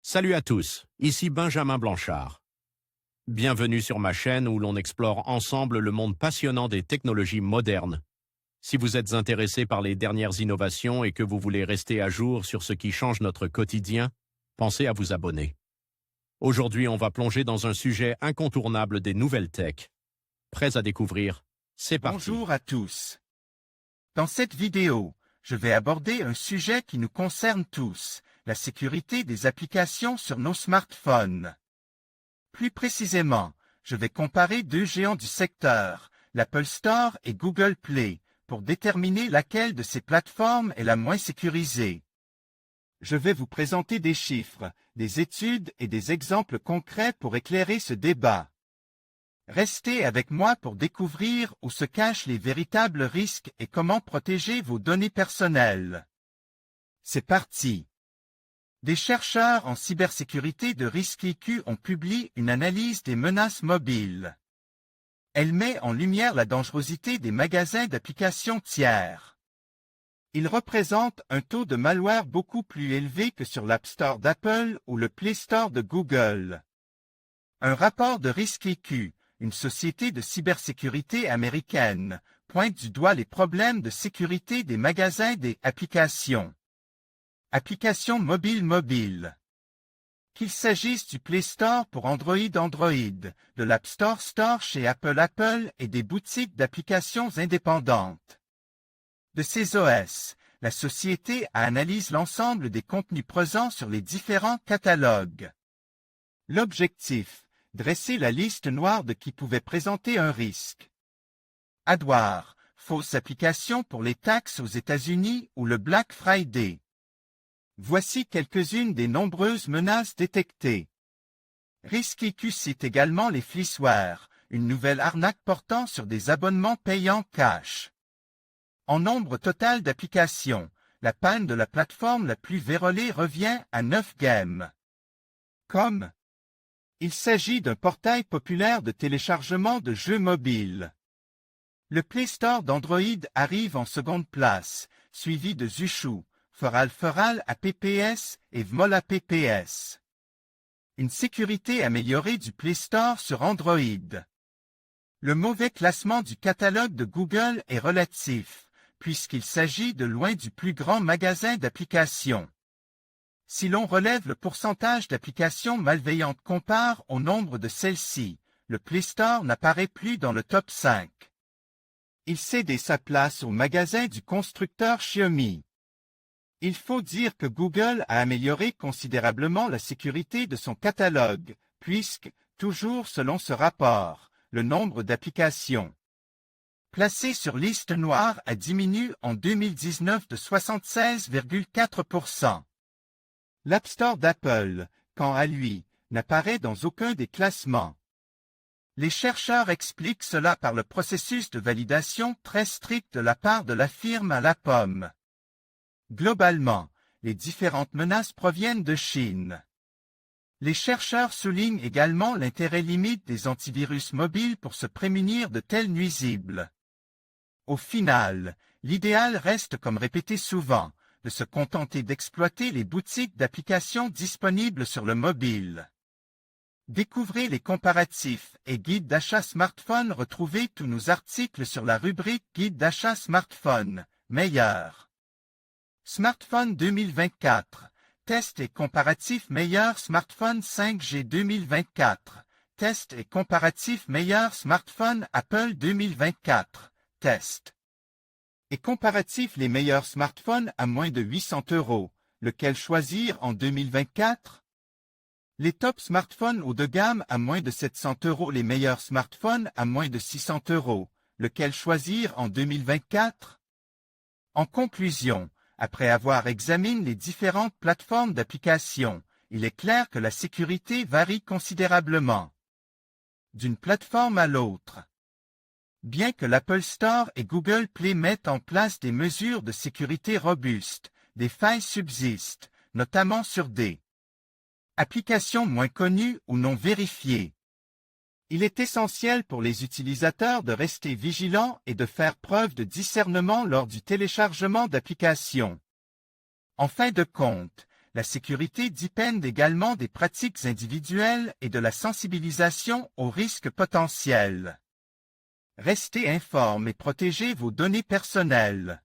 Salut à tous, ici Benjamin Blanchard. Bienvenue sur ma chaîne où l'on explore ensemble le monde passionnant des technologies modernes. Si vous êtes intéressé par les dernières innovations et que vous voulez rester à jour sur ce qui change notre quotidien, pensez à vous abonner. Aujourd'hui, on va plonger dans un sujet incontournable des nouvelles tech. Prêts à découvrir? C'est parti. Bonjour à tous. Dans cette vidéo, je vais aborder un sujet qui nous concerne tous, la sécurité des applications sur nos smartphones. Plus précisément, je vais comparer deux géants du secteur, l'Apple Store et Google Play, pour déterminer laquelle de ces plateformes est la moins sécurisée. Je vais vous présenter des chiffres, des études et des exemples concrets pour éclairer ce débat. Restez avec moi pour découvrir où se cachent les véritables risques et comment protéger vos données personnelles. C'est parti! Des chercheurs en cybersécurité de RiskIQ ont publié une analyse des menaces mobiles. Elle met en lumière la dangerosité des magasins d'applications tiers. Ils représentent un taux de malware beaucoup plus élevé que sur l'App Store d'Apple ou le Play Store de Google. Un rapport de RiskIQ, une société de cybersécurité américaine, pointe du doigt les problèmes de sécurité des magasins des applications. Applications mobiles. Qu'il s'agisse du Play Store pour Android, de l'App Store chez Apple et des boutiques d'applications indépendantes. De ces OS, la société analyse l'ensemble des contenus présents sur les différents catalogues. L'objectif, dresser la liste noire de qui pouvait présenter un risque. Adware, fausse application pour les taxes aux États-Unis ou le Black Friday. Voici quelques-unes des nombreuses menaces détectées. RiskIQ cite également les fleeceware, une nouvelle arnaque portant sur des abonnements payants cash. En nombre total d'applications, la panne de la plateforme la plus vérolée revient à 9 games. Comme il s'agit d'un portail populaire de téléchargement de jeux mobiles. Le Play Store d'Android arrive en seconde place, suivi de Zushu, Feral apps et Vmol apps. Une sécurité améliorée du Play Store sur Android. Le mauvais classement du catalogue de Google est relatif, puisqu'il s'agit de loin du plus grand magasin d'applications. Si l'on relève le pourcentage d'applications malveillantes comparé au nombre de celles-ci, le Play Store n'apparaît plus dans le top 5. Il cède sa place au magasin du constructeur Xiaomi. Il faut dire que Google a amélioré considérablement la sécurité de son catalogue, puisque, toujours selon ce rapport, le nombre d'applications placées sur liste noire a diminué en 2019 de 76,4%. L'App Store d'Apple, quant à lui, n'apparaît dans aucun des classements. Les chercheurs expliquent cela par le processus de validation très strict de la part de la firme à la pomme. Globalement, les différentes menaces proviennent de Chine. Les chercheurs soulignent également l'intérêt limite des antivirus mobiles pour se prémunir de tels nuisibles. Au final, l'idéal reste, comme répété souvent, de se contenter d'exploiter les boutiques d'applications disponibles sur le mobile. Découvrez les comparatifs et guides d'achat smartphone. Retrouvez tous nos articles sur la rubrique Guide d'achat smartphone, meilleur. Smartphone 2024. Test et comparatif meilleur smartphone 5G 2024. Test et comparatif meilleur smartphone Apple 2024. Test et comparatif les meilleurs smartphones à moins de 800 €, lequel choisir en 2024? Les top smartphones haut de gamme à moins de 700 €, les meilleurs smartphones à moins de 600 €, lequel choisir en 2024? En conclusion, après avoir examiné les différentes plateformes d'application, il est clair que la sécurité varie considérablement d'une plateforme à l'autre. Bien que l'Apple Store et Google Play mettent en place des mesures de sécurité robustes, des failles subsistent, notamment sur des applications moins connues ou non vérifiées. Il est essentiel pour les utilisateurs de rester vigilants et de faire preuve de discernement lors du téléchargement d'applications. En fin de compte, La sécurité dépend également des pratiques individuelles et de la sensibilisation aux risques potentiels. Restez informe et protégez vos données personnelles.